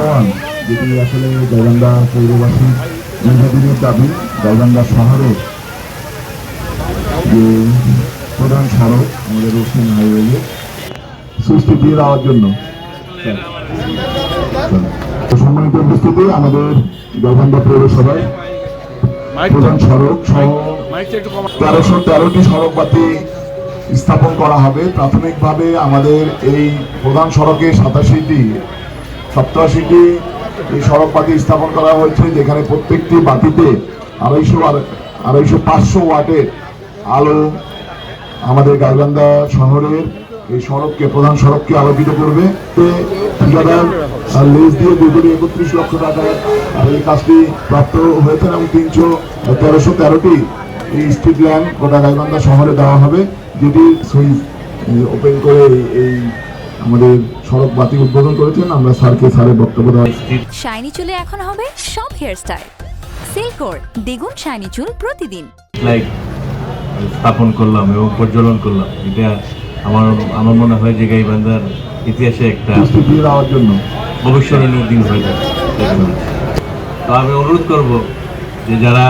One, যেটি আসলে গাইবান্ধা পৌরবাসী দীর্ঘদিনের দাবি। গাইবান্ধা শহরের যে প্রধান সড়ক আমাদের রোশন হাইওয়ে সৃষ্টি দিয়ে দেওয়ার জন্য সম্মানিত উপস্থিতি, আমাদের গাইবান্ধা পৌরসভায় প্রধান সড়ক সহ 1313টি সড়ক বাতি স্থাপন করা হবে। প্রাথমিকভাবে আমাদের এই প্রধান সড়কে 87টি এই সড়ক বাতি স্থাপন করা হয়েছে, যেখানে প্রত্যেকটি বাতিতে 500 ওয়াটের আলো আমাদের গাইবান্ধা শহরের এই সড়ককে, প্রধান সড়ককে আলোকিত করবে। ঠিকাদার লেজ দিয়ে 2.31 লক্ষ টাকায় এই কাজটি প্রাপ্ত হয়েছে এবং 1313টি এই স্ট্রিট ল্যাম্প গোটা গাইবান্ধা শহরে দেওয়া হবে, যেটি সুইচ ওপেন করে এই আমাদের সড়ক বাতি উদ্বোধন করেছেন। আমরা স্যারের বক্তব্য দেওয়া। শাইনি চুলে এখন হবে সব হেয়ার স্টাইল। সিল্কোর দ্বিগুণ শাইনি চুল প্রতিদিন লাইট স্থাপন করলাম এবং প্রজ্বলন করলাম। এটা আমার মনে হয় যে গাইবান্ধার ইতিহাসে একটা দেওয়ার জন্য অবিস্মরণীয় দিন হয়ে যাবে। তো আমি অনুরোধ করব যে যারা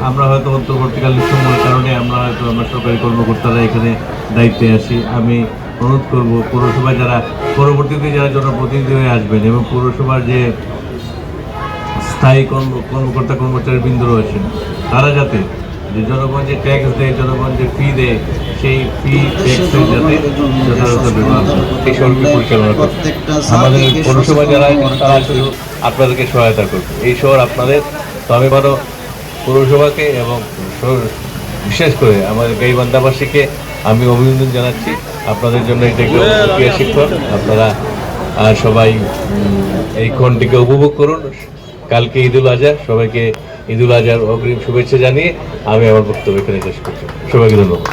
আমরা হয়তো অন্তর্বর্তীকালীন সময়ের কারণে আমরা সরকারি কর্মকর্তারা এখানে দায়িত্বে আছি, আমি অনুরোধ করব পৌরসভায় যারা পরবর্তীতে যারা জনপ্রতিনিধি হয়ে আসবেন এবং পৌরসভার যে স্থায়ী কর্মকর্তা কর্মচারীবৃন্দ রয়েছেন, তারা যাতে যে জনগণ যে ট্যাক্স দেয়, জনগণ যে ফি দেয়, সেই ফি ট্যাক্সের যাতে যথাযথ ব্যবহার এই শহরকে পরিচালনা করে। আমাদের পৌরসভা যারা তারা শুধু আপনাদেরকে সহায়তা করবে। এই শহর আপনাদের। তো আমি বড় পৌরসভাকে এবং বিশেষ করে আমাদের গাইবান্ধাবাসীকে আমি অভিনন্দন জানাচ্ছি। আপনাদের জন্য এটা একটা ঐতিহাসিক ক্ষণ। আপনারা সবাই এই ক্ষণটিকে উপভোগ করুন। কালকে ঈদুল আজহা, সবাইকে ঈদুল আজহার অগ্রিম শুভেচ্ছা জানিয়ে আমি আমার বক্তব্য এখানে শেষ করছি। সবাইকে ধন্যবাদ।